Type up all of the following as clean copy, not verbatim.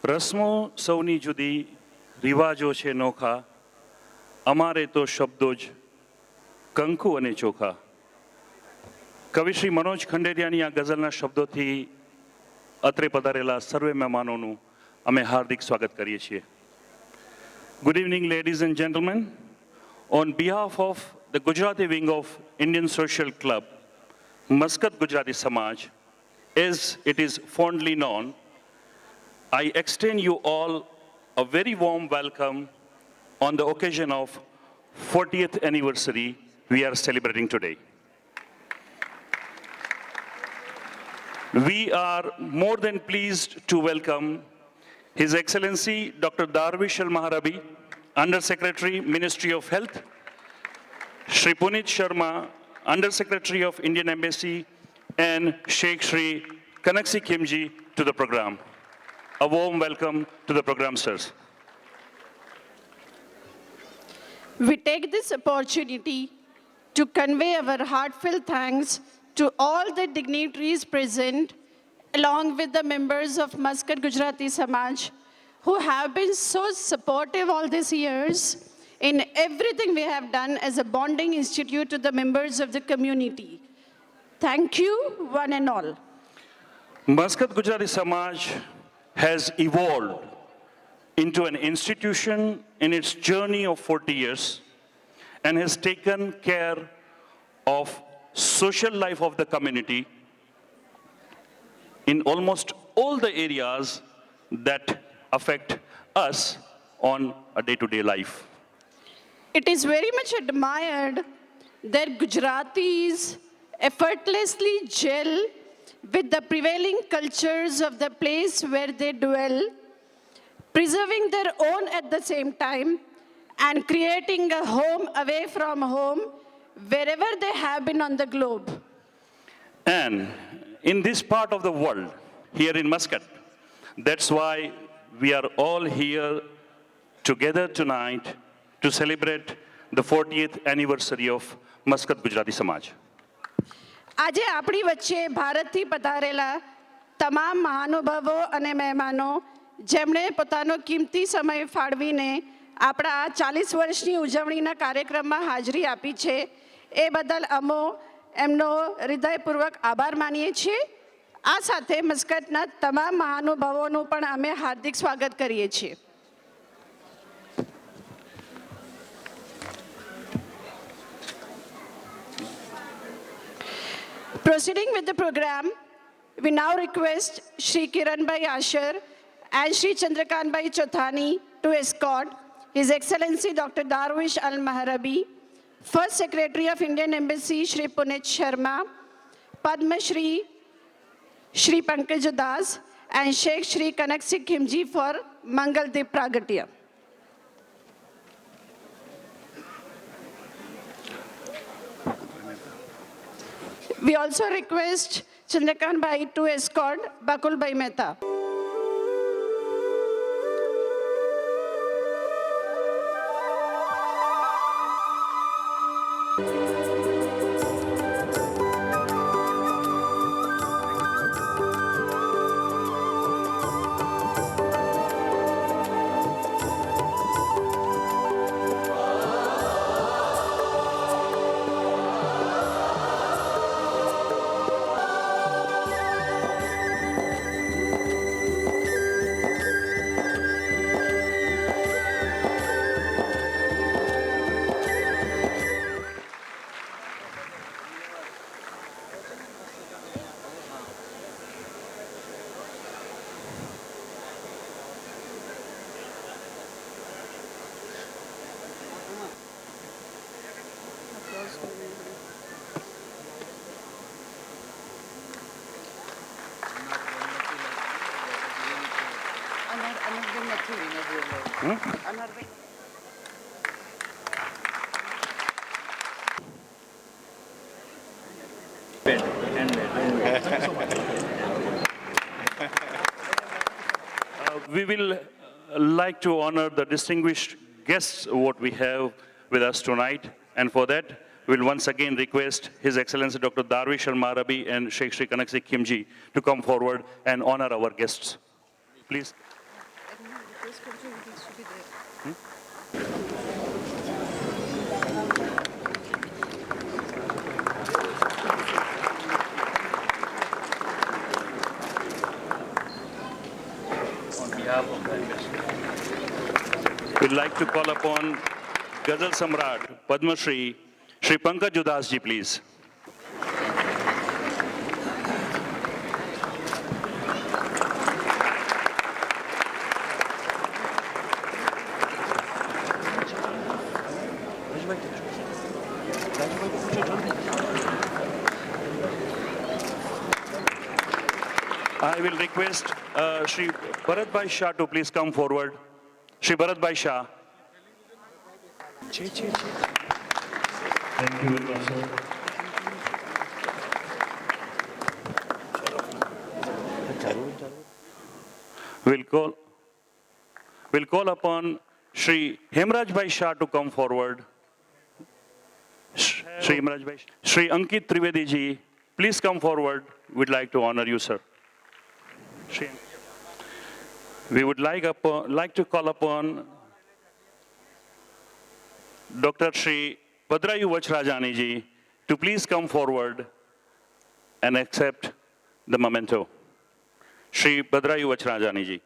રસમો સૌની જુદી, રિવાજો છે નોખા, અમારે તો શબ્દો જ કંકુ અને ચોખા. કવિ શ્રી મનોજ ખંડેરિયાની આ ગઝલના શબ્દોથી અત્રે પધારેલા સર્વે મહેમાનોનું અમે હાર્દિક સ્વાગત કરીએ છીએ. Good evening, ladies and gentlemen. On behalf of the Gujarati wing of Indian Social Club, Muscat Gujarati Samaj, as it is fondly known, I extend you all a very warm welcome on the occasion of 40th anniversary we are celebrating today. We are more than pleased to welcome His Excellency Dr. Darwish Al-Maharabi, Under Secretary, Ministry of Health, Shri Punit Sharma, Under Secretary of Indian Embassy, and Sheikh Shri Kanaksi Khimji to the program. A warm welcome to the program, sirs. We take this opportunity to convey our heartfelt thanks to all the dignitaries present, along with the members of Muscat Gujarati Samaj, who have been so supportive all these years in everything we have done as a bonding institute to the members of the community. Thank you, one and all. Muscat Gujarati Samaj has evolved into an institution in its journey of 40 years and has taken care of social life of the community in almost all the areas that affect us on a day-to-day life. It is very much admired that Gujaratis effortlessly gel with the prevailing cultures of the place where they dwell, preserving their own at the same time and creating a home away from home wherever they have been on the globe. And in this part of the world, here in Muscat, that's why we are all here together tonight to celebrate the 40th anniversary of Muscat Gujarati Samaj. આજે આપણી વચ્ચે ભારતથી પધારેલા તમામ મહાનુભાવો અને મહેમાનો જેમણે પોતાનો કિંમતી સમય ફાળવીને આપણા 40 વર્ષની ઉજવણીના કાર્યક્રમમાં હાજરી આપી છે એ બદલ અમો એમનો હૃદયપૂર્વક આભાર માનીએ છીએ. આ સાથે મસ્કટના તમામ મહાનુભાવોનું પણ અમે હાર્દિક સ્વાગત કરીએ છીએ. Proceeding with the program, we now request Shri Kiranbhai Asher and Shri Chandrakantbhai Chothani to escort His Excellency Dr. Darwish Al-Maharabi, First Secretary of Indian Embassy Shri Punit Sharma, Padma Shri Pankaj Das, and Sheikh Shri Kanaksi Khimji for Mangal Deep Pragatya. We also request Chandrakant Bhai to escort Bakul Bhai Mehta. We will like to honor the distinguished guests what we have with us tonight, and for that we'll once again request His Excellency Dr. Darwish Al-Maharabi and Sheikh Shri Kanaksi Khimji to come forward and honor our guests. Please. On behalf of the we'd like to call upon Ghazal Samrat, Padma Shri, Shri Pankaj Udas ji, please. I will request Shri Bharat Bhai Shah to please come forward. Shri Bharat Bhai Shah. Thank you, Sir. We'll call upon Shri Hemraj Bhai Shah to come forward. Shri Hemraj Bhai, Shri Ankit Trivedi ji, please come forward. We'd like to honor you, sir. Shri, we would like to call upon Dr. Shri Bhadrayu Vachrajani ji to please come forward and accept the memento. Shri Bhadrayu Vachrajani ji.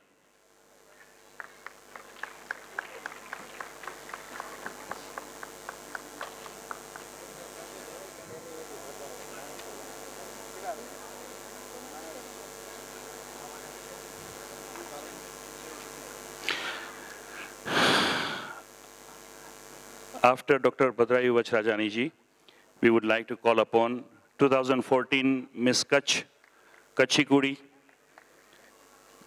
After Dr. Bhadrayu Vachrajani ji, we would like to call upon 2014 Miss Kutch, Kutchi Kudi,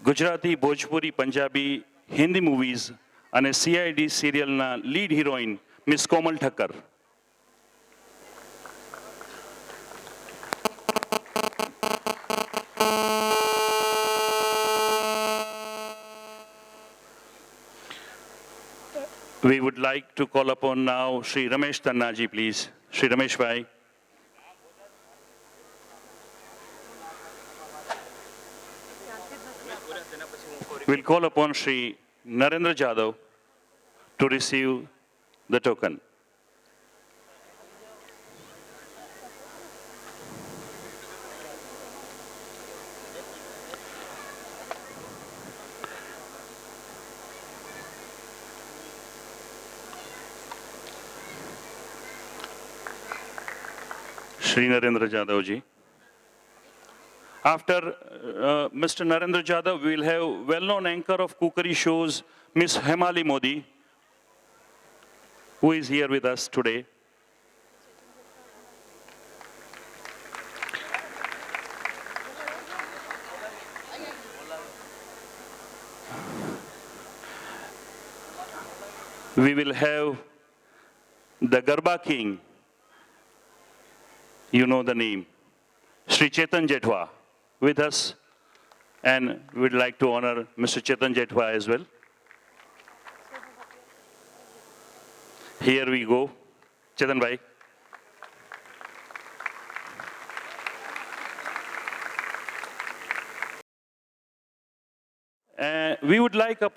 Gujarati, Bhojpuri, Punjabi, Hindi movies અને CID સિરિયલના lead heroine miss Komal Thakkar. We would like to call upon now Shri Ramesh Tannaji, please. Shri Ramesh Bhai. We'll call upon Shri Narendra Jadhav to receive the token. Shri Narendra Jadhav ji. After Mr. Narendra Jadhav, we will have well-known anchor of cookery shows, Miss Hemali Modi, who is here with us today. We will have the Garba King, you know the name, Sri Chetan Jethwa, with us, and we'd like to honor Mr. Chetan Jethwa as well. Here we go. Chetan Bhai. We would like to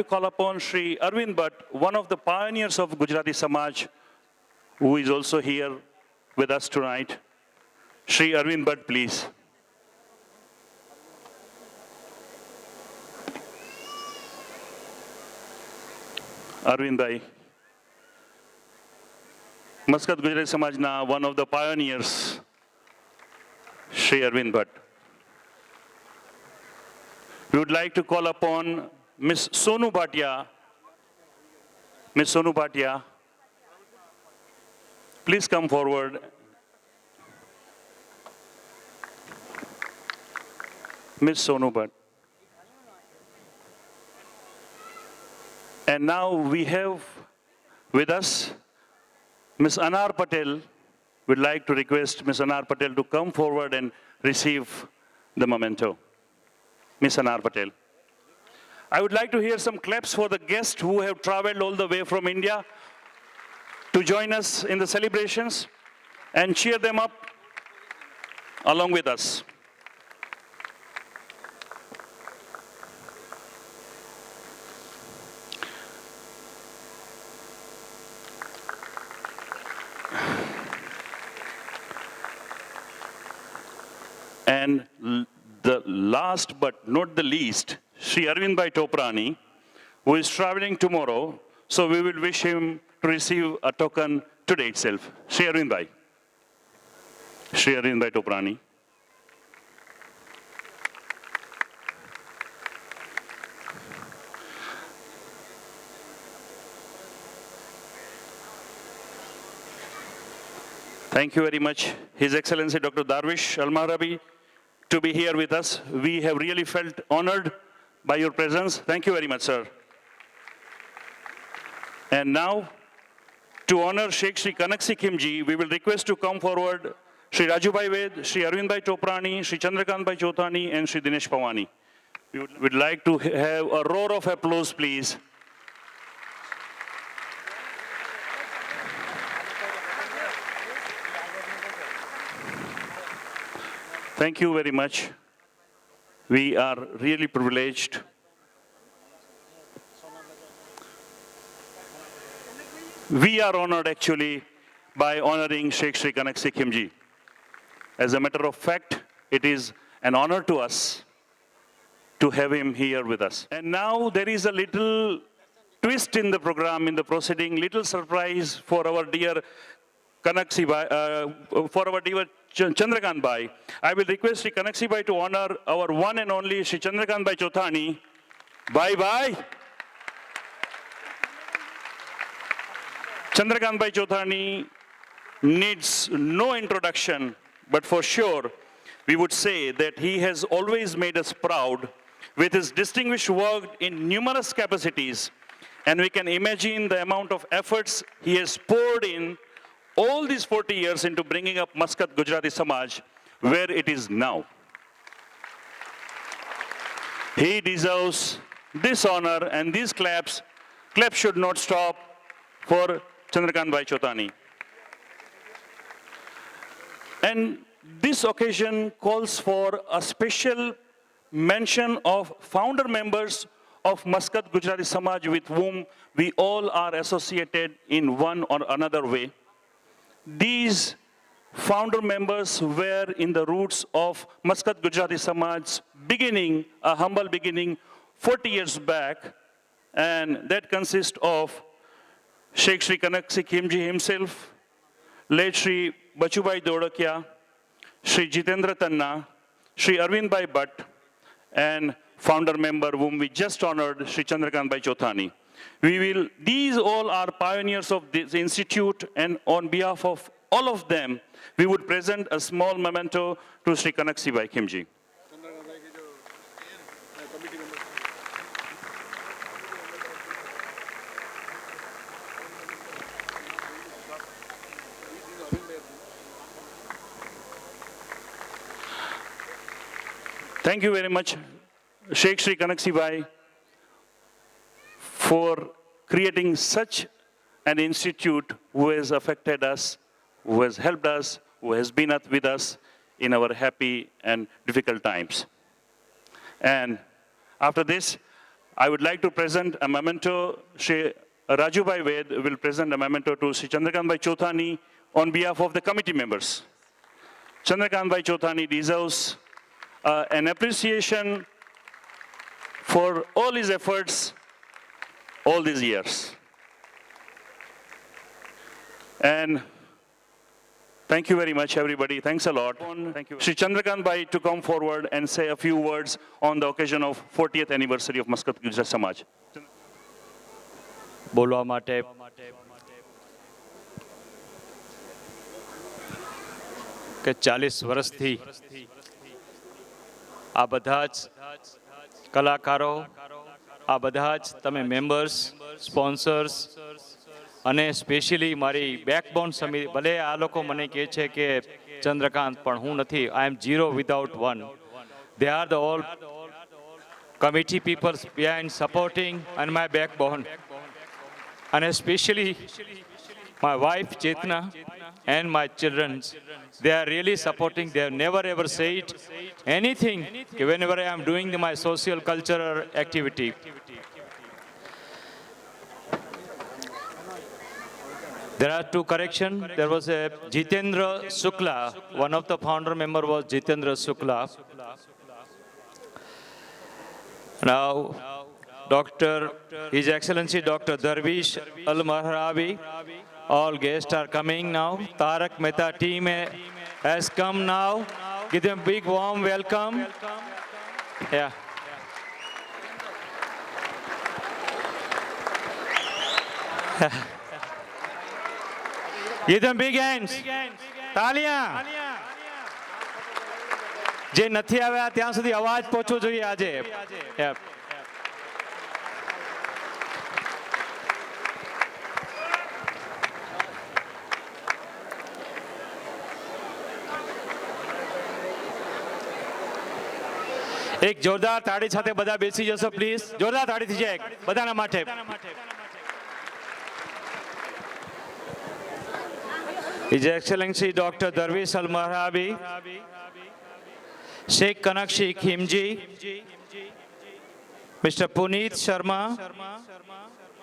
call upon Sri Arvind Bhatt, one of the pioneers of Gujarati Samaj, who is also here with us tonight. Sri Arvind Bhatt, please. Arvind Bhai. Muscat Gujarati Samajna, one of the pioneers, Sri Arvind Bhatt. We would like to call upon Miss Sonu Bhatia. Miss Sonu Bhatia, please come forward. Miss Sonu Bhatt. And now we have with us Miss Anar Patel. We'd like to request Miss Anar Patel to come forward and receive the memento. Miss Anar Patel. I would like to hear some claps for the guests who have traveled all the way from India to join us in the celebrations, and cheer them up along with us. And the last but not the least, Sri Arvindbhai Toprani, who is traveling tomorrow, so we will wish him to receive a token today itself. Sri Arvindbhai. Sri Arvindbhai Toprani. Thank you very much, His Excellency Dr. Darwish Al-Mahrabi, to be here with us. We have really felt honored by your presence. Thank you very much, sir. And now, to honor Sheikh Sri Kanak Sikkimji, we will request to come forward Sri Rajubhai Ved, Sri Arvindbhai Toprani, Sri Chandrakantbhai Chothani, and Sri Dinesh Pawani. We would like to have a roar of applause, please. Thank you very much. We are really privileged. We are honored actually by honoring Sheikh Sri Kanak Sikkimji. As a matter of fact, it is an honor to us to have him here with us. And now there is a little twist in the program, in the proceeding, little surprise for our dear Kanaksi Bhai, for our dear Chandrakant Bhai. I will request Sri Kanaksi Bhai to honor our one and only Sri Chandrakant Bhai Chothani. Bye. Chandrakant Bhai Chothani needs no introduction, but for sure, we would say that he has always made us proud with his distinguished work in numerous capacities, and we can imagine the amount of efforts he has poured in all these 40 years into bringing up Muscat Gujarati Samaj where it is now. He deserves this honor, and these claps should not stop for Chandrakant Bhai Chothani. And this occasion calls for a special mention of founder members of Muscat Gujarati Samaj with whom we all are associated in one or another way. These founder members were in the roots of Muscat Gujarati Samaj's beginning, a humble beginning 40 years back, and that consists of Sheikh Sri Kanak Sikkimji himself, late Sri Bachubhai Dodakia, Sri Jitendra Tanna, Sri Arvindbhai Bhatt, and founder member whom we just honored, Sri Chandrakant Bhai Chothani. These all are pioneers of this institute, and on behalf of all of them, we would present a small memento to Sri Kanak Sikkimji. Thank you very much, Sheikh Sri Kanak Bhai, for creating such an institute who has affected us, who has helped us, who has been with us in our happy and difficult times. And after this, I would like to present a memento. Sri Rajubhai Ved will present a memento to Sri Chandrakant Bhai Chothani on behalf of the committee members. Chandrakant Bhai Chothani deserves an appreciation for all his efforts all these years. And thank you very much, everybody. Thanks a lot. Thank you. Sri Chandrakant Bhai to come forward and say a few words on the occasion of 40th anniversary of Muscat Gujarati Samaj. બોલવા માટે કે 40 વર્ષથી આ બધા જ કલાકારો, આ બધા જ તમે મેમ્બર્સ, સ્પોન્સર્સ અને સ્પેશિયલી મારી બેકબોન સમિતિ, ભલે આ લોકો મને કહે છે કે ચંદ્રકાંત, પણ હું નથી. I am zero without one. They are the all committee people behind supporting and my backbone. And especially my wife Chetna and my children, they are really supporting. They have never ever said anything whenever I am doing my social cultural activity. There are two corrections. There was a Jitendra Shukla. One of the founder member was Jitendra Shukla. Now, His Excellency Dr. Darvish Al-Mahrabi. All guests are coming now. Tarak Mehta team has come now. Give them a big warm welcome. Yeah. Give them big hands. તાલિયા. જે નથી આવ્યા ત્યાં સુધી અવાજ પહોંચવો જોઈએ આજે. Yeah. એક જોરદાર તાળી સાથે બધા બેસી જશો પ્લીઝ. જોરદાર તાળી થઈ જાય બધાના માટે. His Excellency Dr. Darvish Al-Mahrabi, Sheikh Kanakshi Khimji, Mr. Puneet Sharma,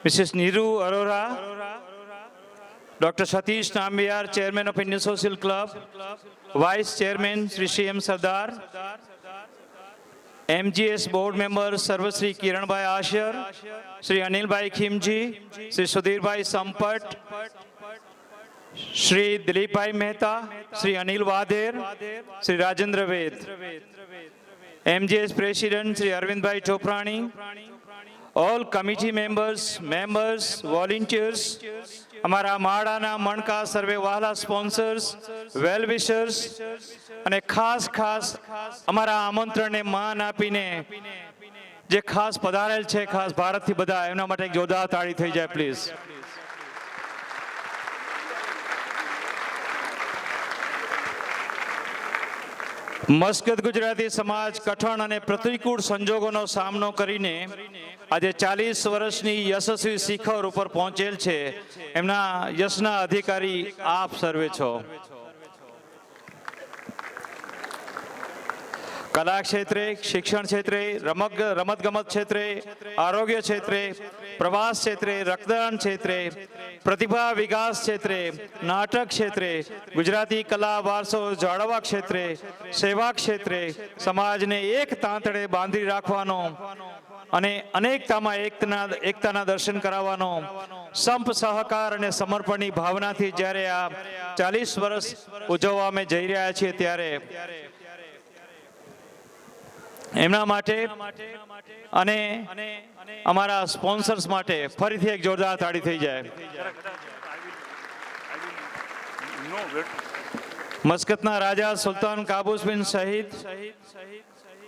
Mrs. Niru Arora, Dr. Satish Nambiar, Chairman of Indian Social Club, Vice Chairman Sri C.M. Sardar, MGS board members Sarvasri Kiranbhai Asher, Sri Anilbhai Khimji, Sri Sudhirbhai Sampat, Sri Dilipbhai Mehta, Sri Anil Vader, Sri Rajendra Ved, MGS President Sri Arvindbhai Toprani, all committee members, volunteers, અમારા માળાના મણકા સર્વે વહાલા sponsors, વેલ વિશર્સ અને ખાસ અમારા આમંત્રણને માન આપીને જે ખાસ પધારેલ છે ખાસ ભારતથી બધા એમના માટે એક જોરદાર તાળી થઈ જાય પ્લીઝ. મસ્કત ગુજરાતી સમાજ કઠણ અને પ્રતિકૂળ સંજોગોનો સામનો કરીને આજે 40 વર્ષની યશસ્વી શિખર ઉપર પહોંચેલ છે. એમના યશના અધિકારી આપ સર્વે છો. કલા ક્ષેત્રે, શિક્ષણ ક્ષેત્રે, રમતગમત ક્ષેત્રે, આરોગ્ય ક્ષેત્રે, પ્રવાસ ક્ષેત્રે, રક્તદાન ક્ષેત્રે, પ્રતિભા વિકાસ ક્ષેત્રે, નાટક ક્ષેત્રે, ગુજરાતી કલા વારસો જાળવવા ક્ષેત્રે, સેવા ક્ષેત્રે સમાજને એક તાંતડે બાંધી રાખવાનો અને અનેકતામાં એકતાના દર્શન કરાવવાનો સંપ સહકાર અને સમર્પણની ભાવનાથી જ્યારે આ 40 વર્ષ ઉજવવા અમે જઈ રહ્યા છીએ ત્યારે એમના માટે અને અમારા સ્પોન્સર્સ માટે ફરીથી એક જોરદાર તાળી થઈ જાય. મસ્કતના રાજા સુલતાન કાબૂસ બિન શહીદ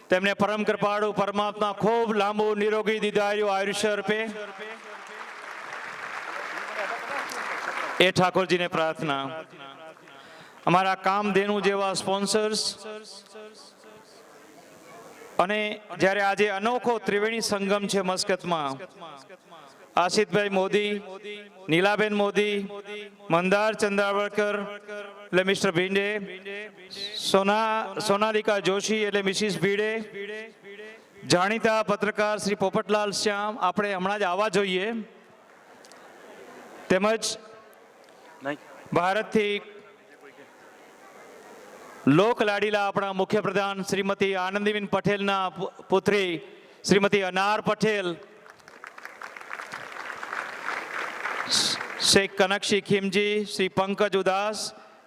તેમને પરમ કૃપાળુ પરમાત્મા ખૂબ લાંબુ નિરોગી દીર્ઘાયુ આયુષ્ય અર્પે એ ઠાકોરજીને પ્રાર્થના. અમારા કામધેનુ જેવા સ્પોન્સર્સ અને જ્યારે આજે અનોખો ત્રિવેણી સંગમ છે મસ્કતમાં, આશિતભાઈ મોદી, નીલાબેન મોદી, મંદાર ચંદ્રાવળકર એટલે મિસ્ટર ભીંડે, સોનાલિકા જોશી એટલે મિસિસ ભીડે, જાણીતા પત્રકાર શ્રી પોપટલાલ શ્યામ આપણે હમણાં જ આવવા જોઈએ, તેમજ ભારતથી લોક લાડીલા આપણા મુખ્યપ્રધાન શ્રીમતી આનંદીબેન પટેલના પુત્રી શ્રીમતી અનાર પટેલ, શેખ કનકશી ખીમજી, શ્રી પંકજ ઉદાસ,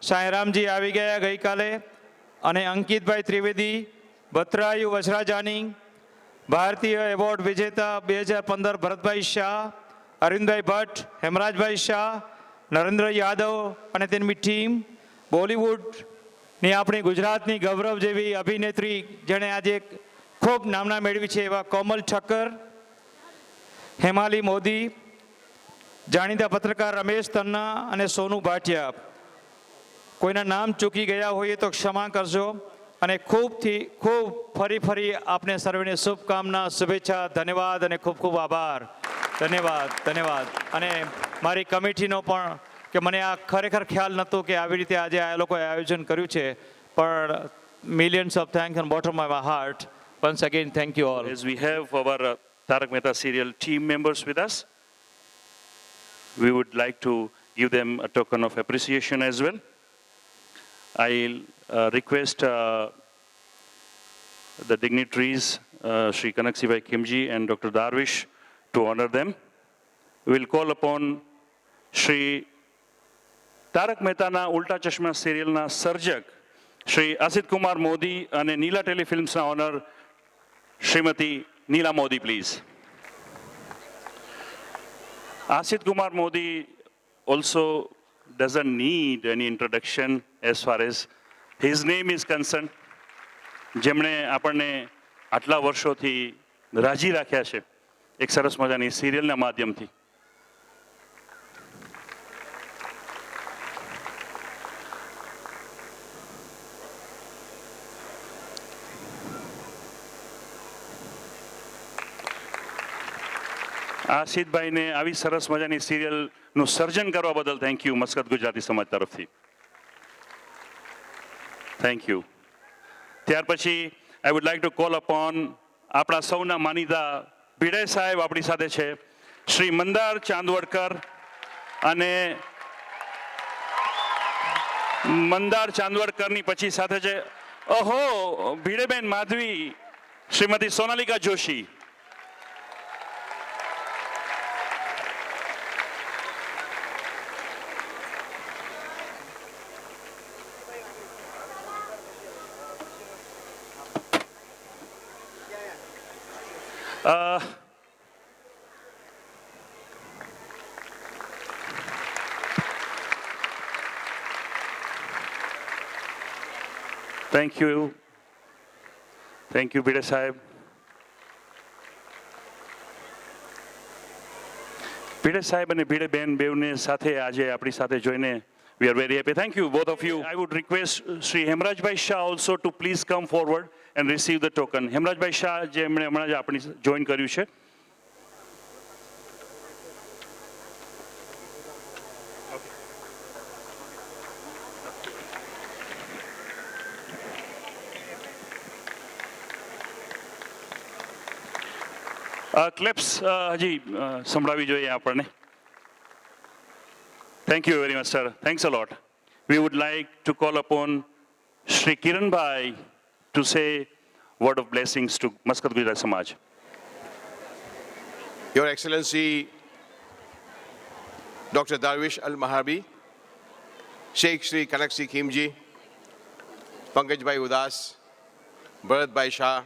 સાંઈરામજી આવી ગયા ગઈકાલે, અને અંકિતભાઈ ત્રિવેદી, બત્રાયુ વજરાજાની, ભારતીય એવોર્ડ વિજેતા 2015 ભરતભાઈ શાહ, અરવિંદભાઈ ભટ્ટ, હેમરાજભાઈ શાહ, નરેન્દ્ર યાદવ અને તેમની ટીમ, બોલિવૂડની આપણી ગુજરાતની ગૌરવ જેવી અભિનેત્રી જેણે આજે ખૂબ નામના મેળવી છે એવા કોમલ ઠક્કર, હેમાલી મોદી, જાણીતા પત્રકાર રમેશ તન્ના અને સોનુ ભાટિયા. કોઈના નામ ચૂકી ગયા હોઈએ તો ક્ષમા કરજો અને ખૂબ ફરી આપને સર્વેને શુભકામના, શુભેચ્છા, ધન્યવાદ અને ખૂબ આભાર. ધન્યવાદ. અને મારી કમિટીનો પણ કે મને આ ખરેખર ખ્યાલ નહોતો કે આવી રીતે આજે આ લોકોએ આયોજન કર્યું છે, પણ millions of thanks on bottom of my heart. Once again, thank you all. As we have our Tarak Mehta serial team members with us, we would like to give them a token of appreciation as well. I'll request the dignitaries, Shri Kanaksibhai Khimji and Dr. Darwish, to honor them. We'll call upon Shri Tarak મહેતાના ઉલ્ટા ચશ્મા સિરિયલના સર્જક શ્રી અસિત કુમાર મોદી અને નીલા ટેલિફિલ્મ્સના owner Shrimati Neela Modi please. Asit Kumar Modi also doesn't need any introduction as far as his name is concerned. જેમણે આપણને આટલા વર્ષોથી રાજી રાખ્યા છે એક સરસ મજાની સિરિયલના માધ્યમથી. આશિતભાઈને આવી સરસ મજાની સિરિયલનું સર્જન કરવા બદલ થેન્ક યુ મસ્કત ગુજરાતી સમાજ તરફથી. Thank you. ત્યાર પછી આઈ would like to call upon આપણા સૌના માનીતા ભીડે સાહેબ આપણી સાથે છે, શ્રી મંદાર ચાંદવડકર અને મંદાર ચાંદવડકરની પછી સાથે છે ઓહો ભીડેબેન માધવી શ્રીમતી સોનાલિકા જોશી. Thank you, ભીડે સાહેબ. ભીડે સાહેબ અને ભીડે બેન બેવને સાથે આજે આપણી સાથે જોઈને we are very happy. Thank you, both of you. I would request Sri Hemrajbhai Shah also to please come forward and receive the token. Hemrajbhai Shah જેમણે હમણાં જ આપણી જોઈન કર્યું છે. ક્લેપ્સ હજી સંભળાવી જોઈએ આપણને. Thank you very much, sir. Thanks a lot. We would like to call upon Shri Kiran Bhai to say word of blessings to Muscat Gujarat Samaj. Your Excellency, Dr. Darwish Al-Maharbi, Sheikh Shri Kanaksi Khimji, Pankaj Bhai Udas, Bharat Bhai Shah,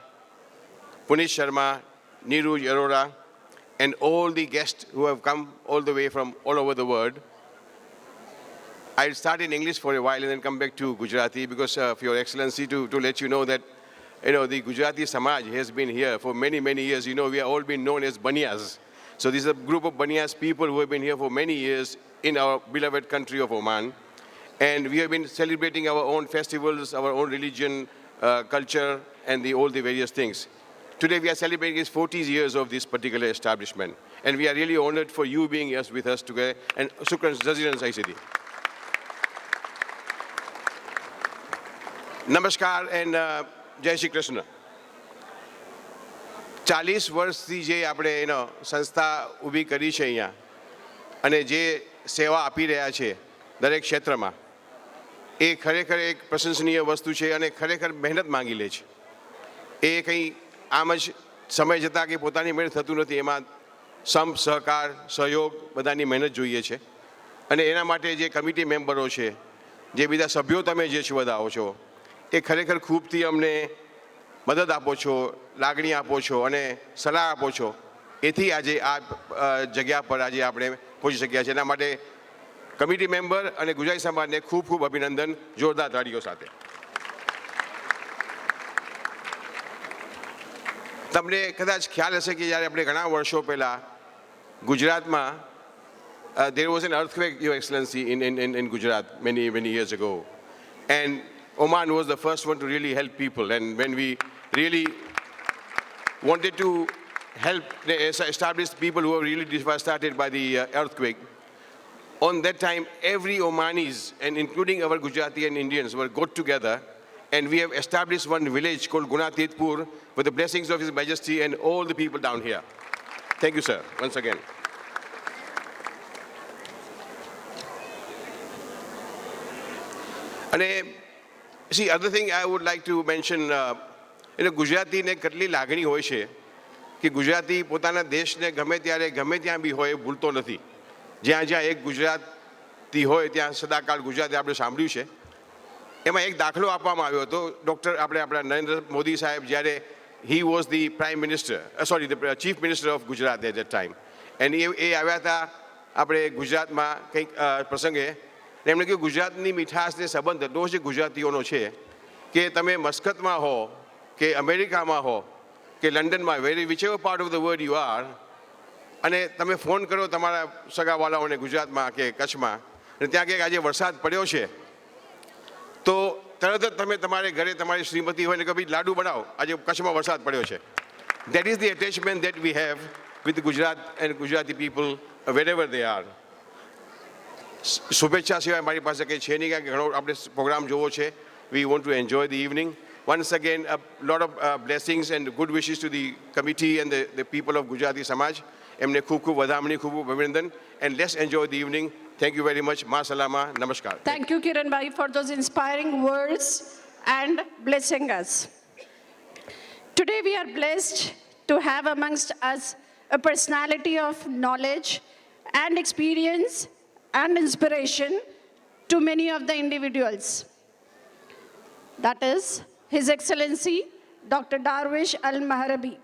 Punish Sharma, Neeruj Arora, and all the guests who have come all the way from all over the world. I'll start in English for a while and then come back to Gujarati because for Your Excellency to let you know that the Gujarati Samaj has been here for many, many years. We have all been known as Baniyas. So this is a group of Baniyas people who have been here for many years in our beloved country of Oman. And we have been celebrating our own festivals, our own religion, culture, and all the various things. Today we are celebrating his 40 years of this particular establishment. And we are really honored for you being here with us together. And Shukran Jazilan Saisidi. નમસ્કાર and જય શ્રી કૃષ્ણ. 40 વર્ષથી જે આપણે સંસ્થા ઊભી કરી છે અહીંયા અને જે સેવા આપી રહ્યા છે દરેક ક્ષેત્રમાં એ ખરેખર એક પ્રશંસનીય વસ્તુ છે અને ખરેખર મહેનત માંગી લે છે. એ કંઈ આમ જ સમય જતાં કે પોતાની મહેનત થતું નથી, એમાં સહકાર સહયોગ બધાની મહેનત જોઈએ છે. અને એના માટે જે કમિટી મેમ્બરો છે, જે બીજા સભ્યો તમે જે છો બધા આવો છો, એ ખરેખર ખૂબથી અમને મદદ આપો છો, લાગણી આપો છો અને સલાહ આપો છો. એથી આજે આ જગ્યા પર આજે આપણે પહોંચી શક્યા છે. એના માટે કમિટી મેમ્બર અને ગુજરાતી સમાજને ખૂબ ખૂબ અભિનંદન જોરદાર તાળીઓ સાથે. તમને કદાચ ખ્યાલ હશે કે જ્યારે આપણે ઘણા વર્ષો પહેલાં ગુજરાતમાં there was an earthquake, Your Excellency, in Gujarat many years ago. And Oman was the first one to really help people. And when we really wanted to help establish people who were really devastated by the earthquake, on that time, every Omanis, and including our Gujarati and Indians, were got together. And we have established one village called Gunatitpur with the blessings of His Majesty and all the people down here. Thank you, sir, once again. અને see other thing I would like to mention એટલે ગુજરાતીને કેટલી લાગણી હોય છે કે ગુજરાતી પોતાના દેશને ગમે ત્યારે ગમે ત્યાં બી હોય એ ભૂલતો નથી. જ્યાં જ્યાં એક ગુજરાતી હોય ત્યાં સદાકાળ ગુજરાતી આપણે સાંભળ્યું છે. એમાં એક દાખલો આપવામાં આવ્યો હતો આપણા નરેન્દ્ર મોદી સાહેબ જ્યારે he was the prime minister, the chief minister of Gujarat at that time. And એ આવ્યા હતા આપણે ગુજરાતમાં કંઈક પ્રસંગે. એમણે કહ્યું ગુજરાતની મીઠાશને સંબંધ એટલો જ ગુજરાતીઓનો છે કે તમે મસ્કતમાં હો કે અમેરિકામાં હો કે લંડનમાં whichever part of the world you are, અને તમે ફોન કરો તમારા સગાવાલાઓને ગુજરાતમાં કે કચ્છમાં અને ત્યાં કંઈક આજે વરસાદ પડ્યો છે તો તરત જ તમે તમારે ઘરે તમારી શ્રીમતી હોય ને કે ભાઈ લાડુ બનાવો, આજે કચ્છમાં વરસાદ પડ્યો છે. That is the attachment that we have with Gujarat and Gujarati people wherever they are. શુભેચ્છા સિવાય મારી પાસે કંઈ છે નહીં કારણ કે ઘણો આપણે પ્રોગ્રામ જોવો છે. We want to enjoy the evening. Once again, a lot of blessings and good wishes to the committee and the people of Gujarati Samaj. એમને ખૂબ ખૂબ વધામણી, ખૂબ ખૂબ અભિનંદન. And let's enjoy the evening. Thank you very much. Ma salama. Namaskar. Thank you, Kiran Bhai, for those inspiring words and blessing us. Today we are blessed to have amongst us a personality of knowledge and experience and inspiration to many of the individuals. That is His Excellency Dr. Darwish Al-Maharabi.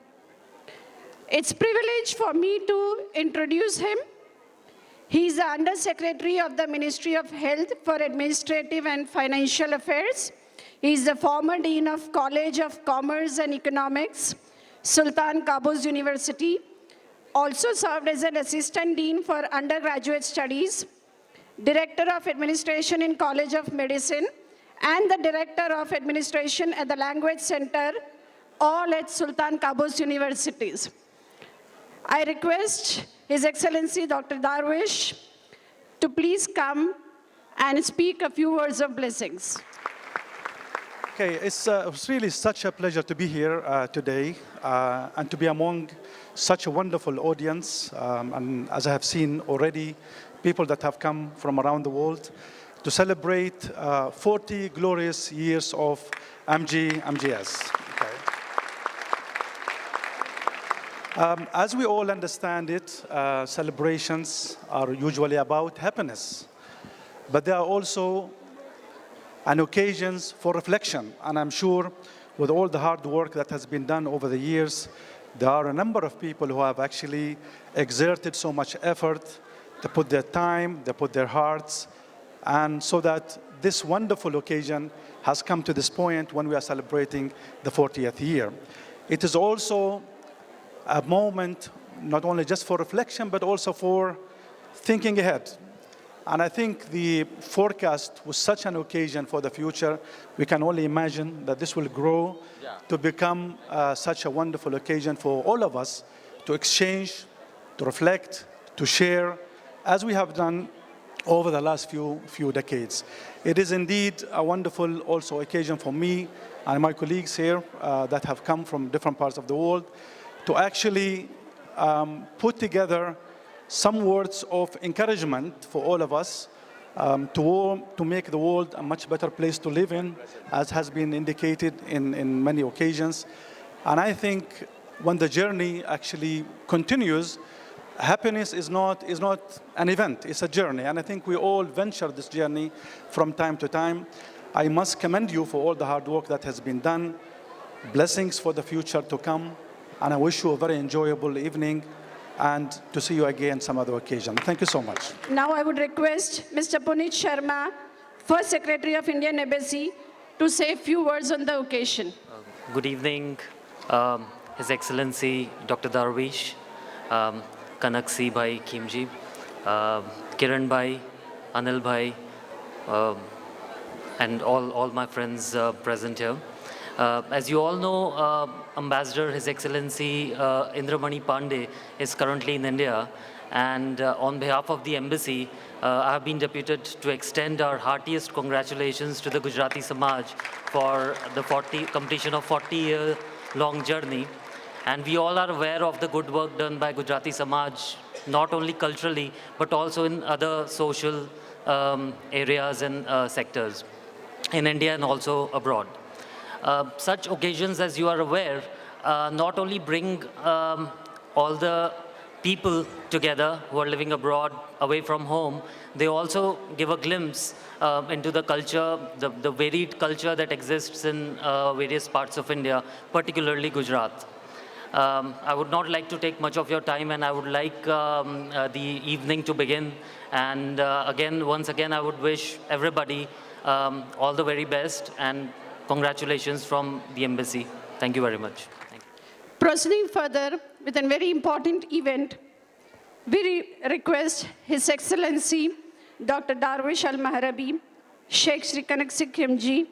It's privilege for me to introduce him. He is the Under Secretary of the Ministry of Health for Administrative and Financial Affairs. He is the former Dean of College of Commerce and Economics, Sultan Qaboos University. Also served as an Assistant Dean for Undergraduate Studies, Director of Administration in College of Medicine, and the Director of Administration at the Language Center, all at Sultan Qaboos Universities. I request His Excellency Dr. Darwish to please come and speak a few words of blessings. Okay, it's really such a pleasure to be here today and to be among such a wonderful audience. And as I have seen already, people that have come from around the world to celebrate 40 glorious years of MGS. Okay. As we all understand it, celebrations are usually about happiness, but they are also an occasions for reflection. And I'm sure with all the hard work that has been done over the years, there are a number of people who have actually exerted so much effort. They put their time, they put their hearts, and so that this wonderful occasion has come to this point when we are celebrating the 40th year. It is also a moment not only just for reflection, but also for thinking ahead. And I think the forecast was such an occasion for the future. We can only imagine that this will grow to become such a wonderful occasion for all of us to exchange, to reflect, to share, as we have done over the last few decades. It is indeed a wonderful also occasion for me and my colleagues here that have come from different parts of the world to actually put together some words of encouragement for all of us to make the world a much better place to live in, as has been indicated in many occasions. And I think when the journey actually continues, happiness is not an event, it's a journey. And I think we all venture this journey from time to time. I must commend you for all the hard work that has been done. Blessings for the future to come. And I wish you a very enjoyable evening and to see you again some other occasion. Thank you so much. Now I would request Mr. Puneet Sharma, First Secretary of Indian Embassy, to say a few words on the occasion. Good evening, His Excellency Dr. Darwish, Kanaksi Bhai Khimji, Kiran Bhai, Anil Bhai, and all my friends present here. As you all know, Ambassador His Excellency Indramani Pandey is currently in India, and on behalf of the embassy, I have been deputed to extend our heartiest congratulations to the Gujarati Samaj for the completion of 40-year-long journey. And we all are aware of the good work done by Gujarati Samaj, not only culturally, but also in other social areas and sectors. in India and also abroad. Such occasions, as you are aware, not only bring all the people together who are living abroad, away from home, they also give a glimpse into the culture, the varied culture that exists in various parts of India, particularly Gujarat. I would not like to take much of your time, and I would like the evening to begin. And once again, I would wish everybody all the very best and congratulations from the embassy. Thank you very much. Thank you. Proceeding further with a very important event, we request His Excellency Dr. Darwish Al Maharabi, Sheikh Shri Kanak Singh Khimji,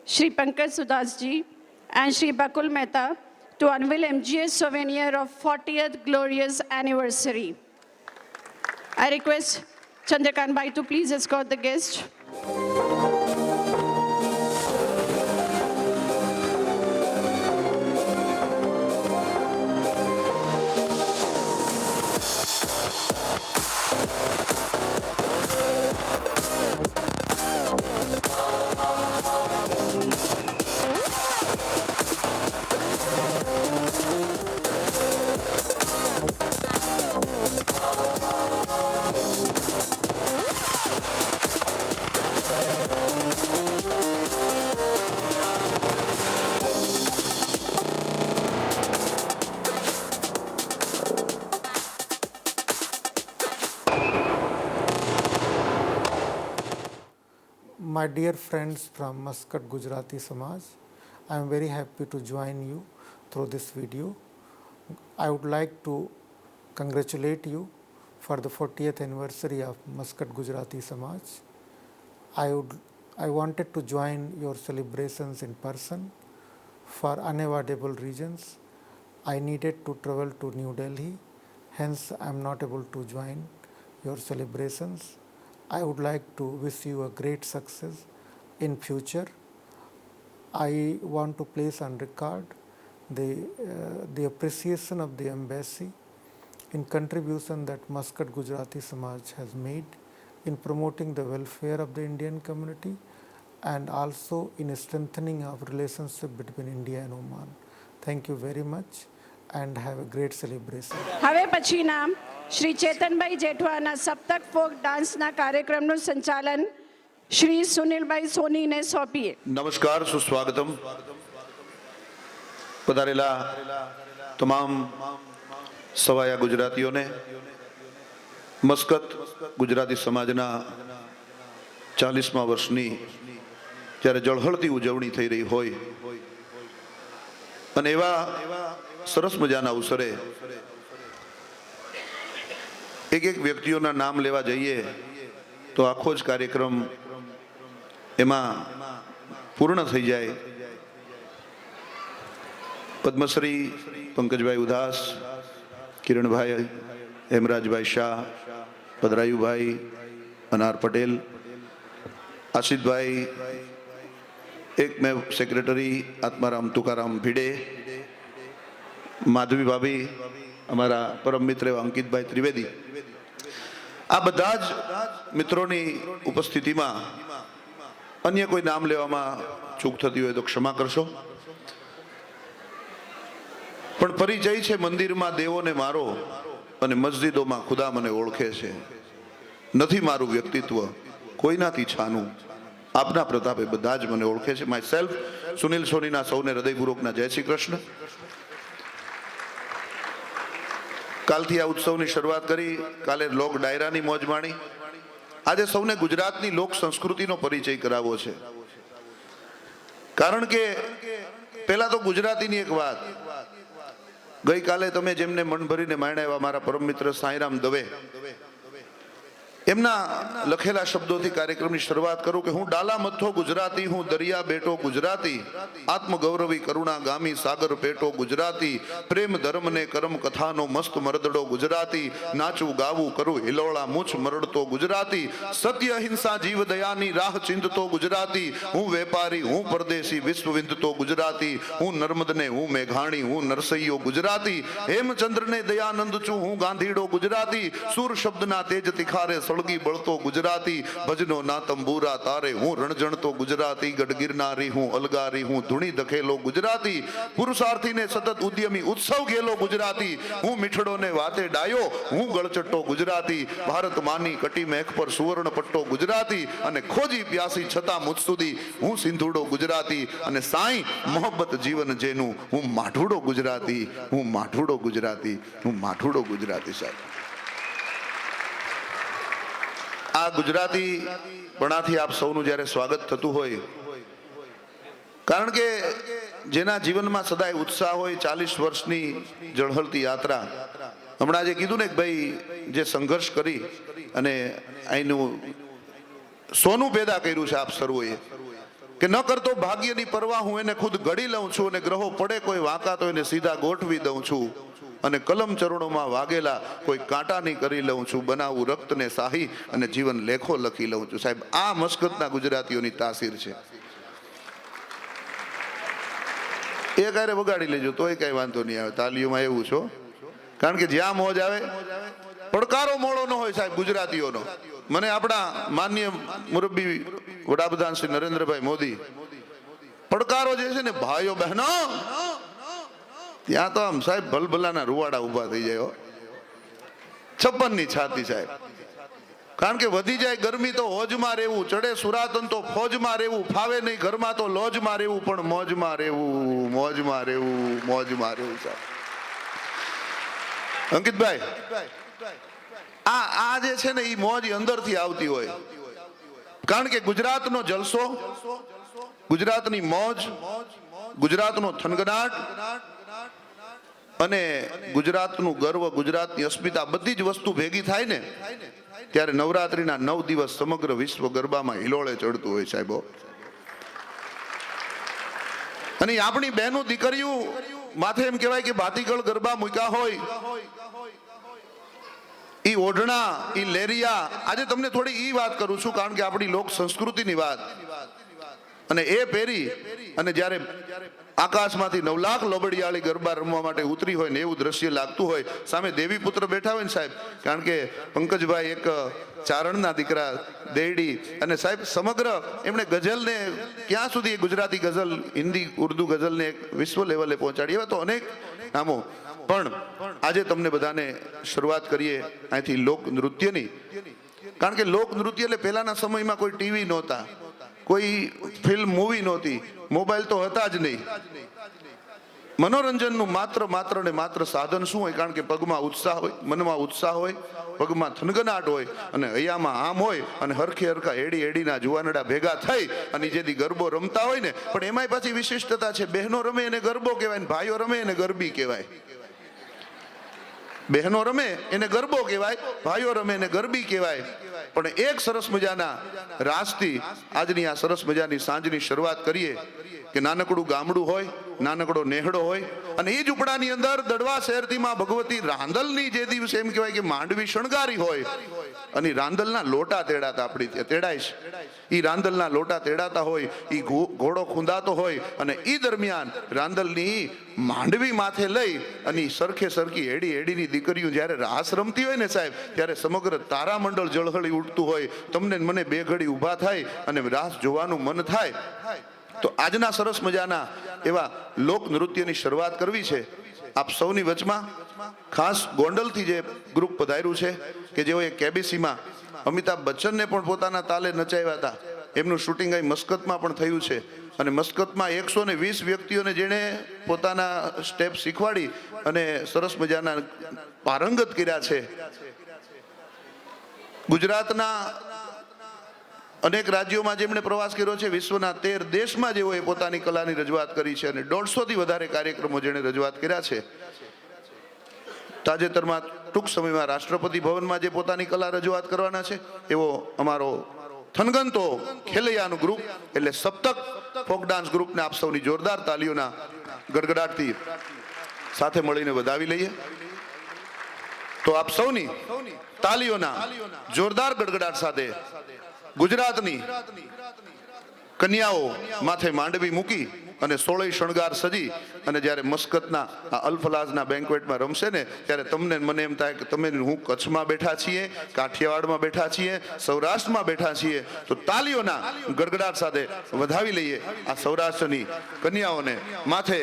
Shri Pankaj Udas ji, and Shri Bakul Mehta to unveil MGS souvenir of 40th glorious anniversary. I request Chandrakant Bhai to please escort the guest. My dear friends from Muscat Gujarati Samaj, I am very happy to join you through this video. I would like to congratulate you for the 40th anniversary of Muscat Gujarati Samaj. I wanted to join your celebrations in person. For unavoidable reasons, I needed to travel to New Delhi, hence I am not able to join your celebrations. I would like to wish you a great success in future. I want to place on record the appreciation of the embassy in contribution that Muscat Gujarati Samaj has made in promoting the welfare of the Indian community and also in strengthening of relationship between India and Oman. Thank you very much and have a great celebration. હવે પછીના Shri Chetanbhai જેઠવાના Saptak folk ડાન્સના કાર્યક્રમનું સંચાલન શ્રી સુનિલભાઈ સોનીને સોંપીએ. નમસ્કાર, સુસ્વાગતમ. પધારેલા તમામ સવાયા ગુજરાતીઓને Muscat Gujarati સમાજના 40મા વર્ષની જ્યારે જળહળતી ઉજવણી થઈ રહી હોય અને એવા સરસ મજાના અવસરે એક વ્યક્તિઓના નામ લેવા જઈએ તો આખો જ કાર્યક્રમ એમાં પૂર્ણ થઈ જાય. પદ્મશ્રી પંકજભાઈ ઉદાસ, કિરણભાઈ, હેમરાજભાઈ શાહ, પદરાયુભાઈ, અનાર પટેલ, આશિષભાઈ, એક મેં સેક્રેટરી આત્મારામ તુકારામ ભીડે, માધવી ભાભી, અમારા પરમ મિત્ર એવા અંકિતભાઈ ત્રિવેદી, આ બધા જ મિત્રોની ઉપસ્થિતિમાં અન્ય કોઈ નામ લેવામાં ચૂક થતી હોય તો ક્ષમા કરશો. પણ પરિચય છે મંદિરમાં દેવોને મારો અને મસ્જિદોમાં ખુદા મને ઓળખે છે. નથી મારું વ્યક્તિત્વ કોઈનાથી છાનું, આપના પ્રતાપે બધા જ મને ઓળખે છે. માય સેલ્ફ સુનિલ સોનીના સૌને હૃદયપૂર્વકના જય શ્રી કૃષ્ણ. કાલથી આ ઉત્સવની શરૂઆત કરી, કાલે લોક ડાયરાની મોજ માણી. આજે સૌને ગુજરાતની લોક સંસ્કૃતિનો પરિચય કરાવવો છે. કારણ કે પહેલા તો ગુજરાતીની એક વાત, ગઈકાલે તમે જેમને મન ભરીને માણ્યા એવા મારા પરમ મિત્ર સાંઈરામ દવે, એમના લખેલા શબ્દોથી કાર્યક્રમની શરૂઆત કરું કે હું ડાલા મથ્થો ગુજરાતી, હું દરિયા બેટો ગુજરાતી, આત્મગૌરવી કરુણા ગામી સાગર પેટો ગુજરાતી, પ્રેમ ધર્મ ને કરમ કથાનો મસ્ત મરદડો ગુજરાતી, નાચું ગાવું કરું હિલોળા મૂછ મરડતો ગુજરાતી, સત્ય અહિંસા જીવ દયાની રાહ ચિંતતો ગુજરાતી, હું વેપારી, હું પરદેશી, વિશ્વ વિંદતો ગુજરાતી, હું નર્મદને, હું મેઘાણી, હું નરસૈયો ગુજરાતી, હેમચંદ્રને દયાનંદ છું, હું ગાંધીડો ગુજરાતી, સુર શબ્દના તેજ તિખારે સળગ વળગી બળતો ગુજરાતી, ભજનો ના તંબુરા તારે, હું રણજણતો ગુજરાતી, ગઢગિરનારી હું, અલગારી હું, ધૂણી દખેલો ગુજરાતી, પુરુષાર્થીને સતત ઉદ્યમી ઉત્સવ ગેલો ગુજરાતી, હું મીઠડોને વાતે ડાયો, હું ગળચટ્ટો ગુજરાતી, ભારત માની કટી મેઘ પર સુવર્ણ પટ્ટો ગુજરાતી, અને ખોજી પ્યાસી છતાં મુજ સુધી હું સિંધુડો ગુજરાતી, અને સાંઈ મોહબ્બત જીવન જેનું, હું માઠુડો ગુજરાતી, હું માઠુડો ગુજરાતી, હું માઠુડો ગુજરાતી. સાહેબ, આ ગુજરાતી પણાથી આપ સૌનું જ્યારે સ્વાગત થતું હોય, કારણ કે જેના જીવનમાં સદાય ઉત્સાહ હોય, 40 વર્ષની ઝળહળતી યાત્રા, હમણાં જે કીધું ને કે ભાઈ જે સંઘર્ષ કરી અને અહીંનું સોનું પેદા કર્યું છે આપ સર્વોએ, કે ન કરતો ભાગ્યની પરવા હું એને ખુદ ઘડી લઉં છું, અને ગ્રહો પડે કોઈ વાંકા તો એને સીધા ગોઠવી દઉં છું, અને કલમ ચરણોમાં વાગેલા કોઈ કાંટાની કરી લઉં છું, બનાવું રક્તને શાહી અને જીવન લેખો લખી લઉં છું. સાહેબ, આ મસ્કતના ગુજરાતીઓની તાસીર છે. એ ક્યારે વગાડી લેજો તોય કઈ વાંધો નહીં આવે, તાલીઓમાં એવું છો, કારણ કે જ્યાં મોજ આવે પડકારો મોડો ન હોય. સાહેબ, ગુજરાતીઓનો મને આપણા માનનીય મુરબ્બી વડાપ્રધાન શ્રી નરેન્દ્રભાઈ મોદી પડકારો જે છે ને ભાઈઓ બહેનો, ત્યાં તો આમ સાહેબ ભલભલાના રૂવાડા ઉભા થઈ જાય. 56 ની છાતી સાહેબ, કારણ કે વધી જાય ગરમી તો હોજમાં રહેવું, ચડે સુરાતન તો ફોજમાં રહેવું, ફાવે નહીં ઘરમાં તો લોજમાં રહેવું, પણ મોજમાં રહેવું, મોજમાં રહેવું, મોજમાં રહેવું. સાહેબ, અંકિતભાઈ, આ જે છે ને એ મોજ અંદરથી આવતી હોય, કારણ કે ગુજરાતનો જલસો, ગુજરાતની મોજ, ગુજરાતનો થનગનાટ અને ગુજરાતનું ગર્વ, ગુજરાતની અસ્મિતા, બધી જ વસ્તુ ભેગી થાય ને ત્યારે નવરાત્રીના 9 દિવસ સમગ્ર વિશ્વ ગરબામાં હિલોળે ચડતું હોય. સાહેબો, અને આપણી બહેનો દીકરીઓ માથે એમ કહેવાય કે ભાતીગળ ગરબા મૂક્યા હોય, ઈ ઓઢણા, ઈ લેરિયા. આજે તમને થોડી ઈ વાત કરું છું, કારણ કે આપણી લોક સંસ્કૃતિની વાત, અને એ પહેરી અને જ્યારે આકાશમાંથી 9 લાખ લોબડિયાળી ગરબા રમવા માટે ઉતરી હોય ને એવું દ્રશ્ય લાગતું હોય, સામે દેવી પુત્ર બેઠા હોય ને સાહેબ, કારણ કે પંકજભાઈ એક ચારણના દીકરા દેડી, અને સાહેબ સમગ્ર એમણે ગઝલને ક્યાં સુધી ગુજરાતી ગઝલ, હિન્દી ઉર્દુ ગઝલને એક વિશ્વ લેવલે પહોંચાડી, એવા તો અનેક નામો. પણ આજે તમને બધાને શરૂઆત કરીએ અહીંથી લોક નૃત્યની, કારણ કે લોક નૃત્ય એટલે પહેલાના સમયમાં કોઈ ટીવી નહોતા, કોઈ ફિલ્મ મૂવી નહોતી, મોબાઈલ તો હતા જ નહીં. મનોરંજનનું માત્ર ને માત્ર સાધન શું હોય? કારણ કે પગમાં ઉત્સાહ હોય, મનમાં ઉત્સાહ હોય, પગમાં થનગનાટ હોય, અને હૈયામાં આમ હોય, અને હરખે હરખા એડીના જુવાનડા ભેગા થઈ અને જેથી ગરબો રમતા હોય ને. પણ એમાંય પાછી વિશિષ્ટતા છે, બહેનો રમે એને ગરબો કહેવાય, ભાઈઓ રમે એને ગરબી કહેવાય. બહેનો રમે એને ગરબો કહેવાય, ભાઈઓ રમે એને ગરબી કહેવાય. પણ એક સરસ મજાના રાસથી આજની આ સરસ મજાની સાંજની શરૂઆત કરીએ કે નાનકડું ગામડું હોય, નાનકડો નેહડો હોય, અને એ ઝૂંપડાની અંદર દડવા શહેરથી માં ભગવતી રાંદલની જે દિવસે એમ કહેવાય કે માંડવી શણગારી હોય, અને રાંદલના લોટા તેડાતા, આપણી ત્યાં તેડાય છે, એ રાંદલના લોટા તેડાતા હોય, એ ઘોડો ખૂંદાતો હોય, અને એ દરમિયાન રાંદલની માંડવી માથે લઈ અને સરખે સરખી એડીની દીકરીઓ જ્યારે રાસ રમતી હોય ને સાહેબ, ત્યારે સમગ્ર તારામંડળ જળહળી ઉઠતું હોય. તમને મને બે ઘડી ઊભા થાય અને રાસ જોવાનું મન થાય. તો આજના સરસ મજાના એવા લોક નૃત્યની શરૂઆત કરવી છે. આપ સૌની વચમાં ખાસ ગોંડલથી જે ગ્રુપ પધાર્યું છે, કે જેઓ એક કેબીસીમાં અમિતાભ બચ્ચનને પણ પોતાના તાલે નચાવ્યા હતા. એમનું શૂટિંગ અહીં મસ્કતમાં પણ થયું છે, અને મસ્કતમાં 120 વ્યક્તિઓને જેણે પોતાના સ્ટેપ શીખવાડી અને સરસ મજાના પારંગત કર્યા છે. ગુજરાતના અનેક રાજ્યોમાં જેમણે પ્રવાસ કર્યો છે, વિશ્વના 13 દેશમાં જેઓએ પોતાની કલાની રજૂઆત કરી છે, અને 150થી વધારે કાર્યક્રમો જેણે રજૂઆત કર્યા છે. તાજેતરમાં ટૂંક સમયમાં રાષ્ટ્રપતિ ભવનમાં જે પોતાની કલા રજૂઆત કરવાના છે, એવો અમારો થનગનતો ખેલૈયાનું ગ્રુપ એટલે સપ્તક ફોક ડાન્સ ગ્રુપને આપ સૌની જોરદાર તાલીઓના ગડગડાટથી સાથે મળીને વધાવી લઈએ. તો આપ સૌની તાલીઓના જોરદાર ગડગડાટ સાથે ગુજરાતની કન્યાઓ માથે માંડવી મૂકી અને 16 શણગાર સજી અને જ્યારે મસ્કતના આ અલ્ફલાઝના બેન્ક્વેટમાં રમશે ને ત્યારે તમને મને એમ થાય કે તમે હું કચ્છમાં બેઠા છીએ, કાઠિયાવાડમાં બેઠા છીએ, સૌરાષ્ટ્રમાં બેઠા છીએ, તો તાલીઓના ગડગડાટ સાથે વધાવી લઈએ આ સૌરાષ્ટ્રની કન્યાઓને. માથે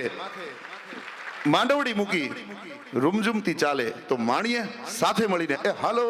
માંડવડી મૂકી રૂમઝુમતી ચાલે તો માણીએ સાથે મળીને. હાલો.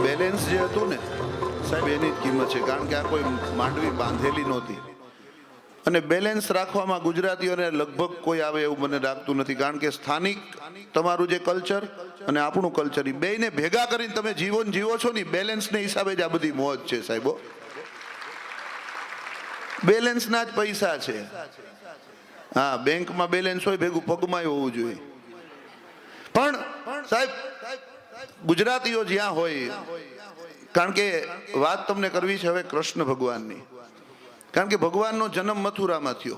બેલેન્સ જે હતું ને સાહેબ એની જ કિંમત છે, કારણ કે આ કોઈ માંડવી બાંધેલી નહોતી અને બેલેન્સ રાખવામાં ગુજરાતીઓને લગભગ કોઈ આવે એવું મને લાગતું નથી, કારણ કે સ્થાનિક તમારું જે કલ્ચર અને આપણું કલ્ચર એ બેયને ભેગા કરીને તમે જીવન જીવો છો ને, બેલેન્સને હિસાબે જ આ બધી મોજ છે સાહેબો. બેલેન્સના જ પૈસા છે. હા, બેંકમાં બેલેન્સ હોય ભેગું પગમાં હોવું જોઈએ. પણ સાહેબ ગુજરાતીઓ જ્યાં હોય, કારણ કે વાત તમને કરવી છે હવે કૃષ્ણ ભગવાનની, કારણ કે ભગવાનનો જન્મ મથુરામાં થયો.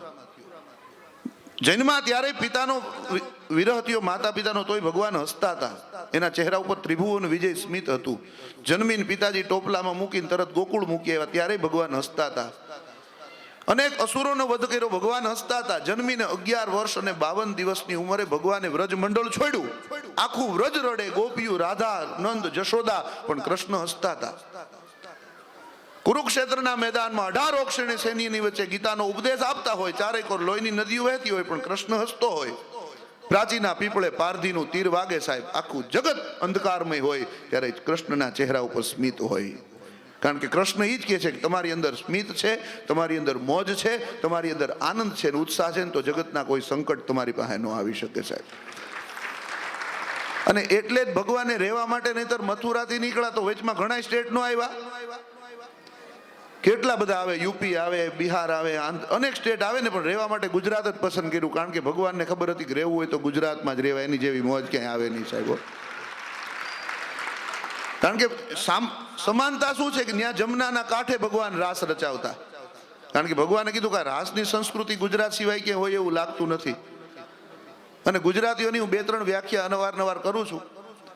જન્મા ત્યારે પિતાનો વિરહ થયો, માતા પિતાનો, તોય ભગવાન હસતા હતા. એના ચહેરા ઉપર ત્રિભુવન વિજય સ્મિત હતું. જન્મીને પિતાજી ટોપલામાં મૂકીને તરત ગોકુળ મૂકી આવ્યા, ત્યારે ભગવાન હસતા હતા. અનેક અસુરોનો વધ કર્યો, ભગવાન હસતા હતા. જન્મીને 11 વર્ષ અને 52 દિવસની ઉંમરે ભગવાને વ્રજ મંડળ છોડ્યું. આખું વ્રજ રડે, ગોપીઓ, રાધા, નંદ, જશોદા, પણ કૃષ્ણ હસતા હતા. કુરુક્ષેત્રના મેદાનમાં 18 અક્ષણી સૈન્યની વચ્ચે ગીતાનો ઉપદેશ આપતા હોય, ચારેય કોર લોહીની નદીઓ વહેતી હોય, પણ કૃષ્ણ હસતો હોય. પ્રાચીના પીપળે પારધીનું તીર વાગે સાહેબ, આખું જગત અંધકારમય હોય, ત્યારે કૃષ્ણના ચહેરા ઉપર સ્મિત હોય. કારણ કે કૃષ્ણ એ જ કહે છે કે તમારી અંદર સ્મિત છે, તમારી અંદર મોજ છે, તમારી અંદર આનંદ છે, ઉત્સાહ છે, તો જગતના કોઈ સંકટ તમારી પાસે ન આવી શકે સાહેબ. અને એટલે જ ભગવાને રહેવા માટે, નહીતર મથુરાથી નીકળ્યા તો વચમાં ઘણા સ્ટેટ નો આવ્યા. કેટલા બધા આવે, યુપી આવે, બિહાર આવે, અનેક સ્ટેટ આવે ને, પણ રહેવા માટે ગુજરાત જ પસંદ કર્યું. કારણ કે ભગવાનને ખબર હતી કે રહેવું હોય તો ગુજરાતમાં જ રહેવાય, એની જેવી મોજ ક્યાંય આવે નહીં સાહેબ. કારણ કે સમાનતા શું છે કે ત્યાં જમનાના કાંઠે ભગવાન રાસ રચાવતા. કારણ કે ભગવાને કીધું કે રાસની સંસ્કૃતિ ગુજરાત સિવાય ક્યાંય હોય એવું લાગતું નથી. અને ગુજરાતીઓની હું 2-3 વ્યાખ્યા અનવારનવાર કરું છું,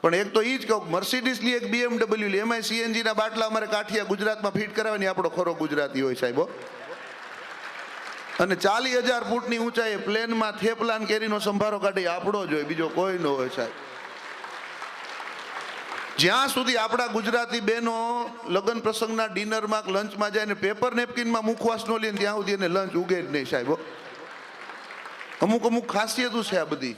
પણ એક તો એ જ કહું, મર્સિડીઝ લી, એક BMW લી, એમાં CNG ના બાટલા અમારે કાઠિયા ગુજરાતમાં ફિટ કરાવવાની, આપણો ખરો ગુજરાતી હોય સાહેબો. અને 40,000 ફૂટની ઊંચાઈએ પ્લેનમાં થેપલાન કેરીનો સંભારો કાઢી આપણો જ હોય, બીજો કોઈ ન હોય સાહેબ. જ્યાં સુધી આપણા ગુજરાતી બહેનો લગ્ન પ્રસંગના ડિનરમાં, લંચમાં જાય ને પેપર નેપકિનમાં મુખવાસ ન લે, ત્યાં સુધી એને લંચ ઉગે જ નહીં સાહેબ. અમુક ખાસિયતું છે આ બધી,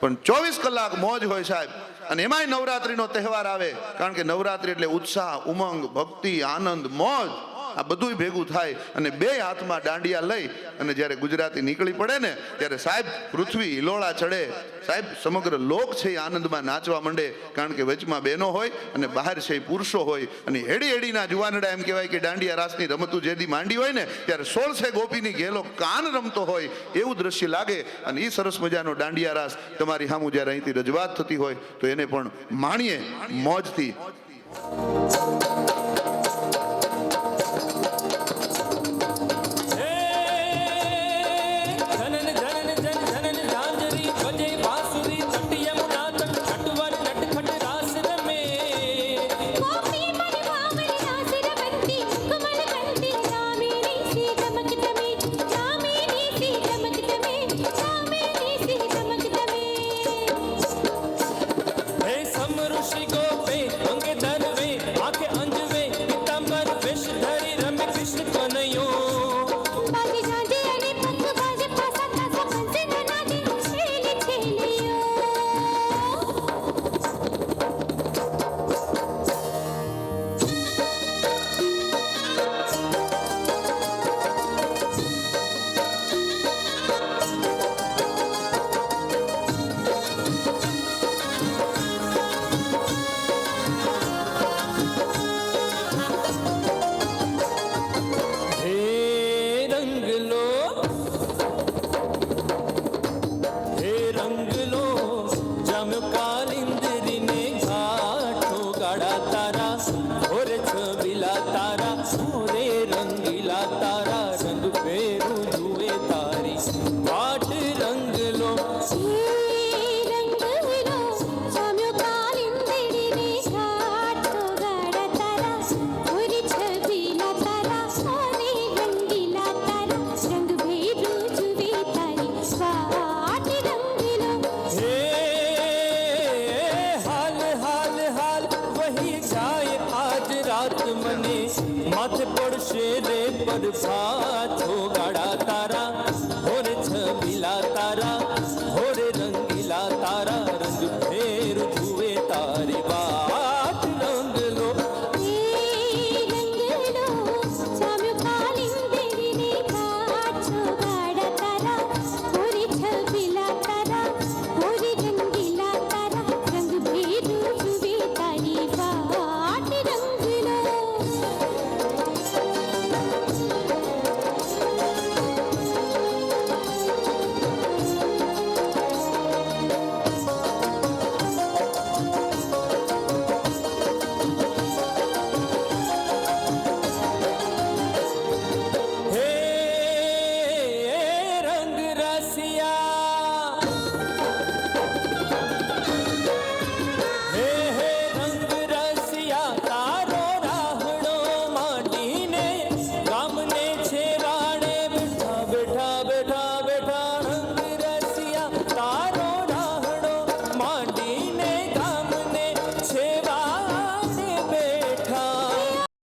પણ 24 કલાક મોજ હોય સાહેબ. અને એમાંય નવરાત્રીનો તહેવાર આવે, કારણ કે નવરાત્રી એટલે ઉત્સાહ, ઉમંગ, ભક્તિ, આનંદ, મોજ, આ બધું ભેગું થાય. અને 2 હાથમાં દાંડિયા લઈ અને જ્યારે ગુજરાતી નીકળી પડે ને, ત્યારે સાહેબ પૃથ્વી હિલોળા ચડે સાહેબ. સમગ્ર લોક છે એ આનંદમાં નાચવા માંડે, કારણ કે વચમાં બહેનો હોય અને બહાર છે એ પુરુષો હોય. અને હેડીના જુવાનડા, એમ કહેવાય કે દાંડિયા રાસની રમતું જેદી માંડી હોય ને, ત્યારે 16 ગોપીની ઘેલો કાન રમતો હોય એવું દ્રશ્ય લાગે. અને એ સરસ મજાનો દાંડિયા રાસ તમારી સામું જ્યારે અહીંથી રજૂઆત થતી હોય તો એને પણ માણીએ મોજથી. બેઠા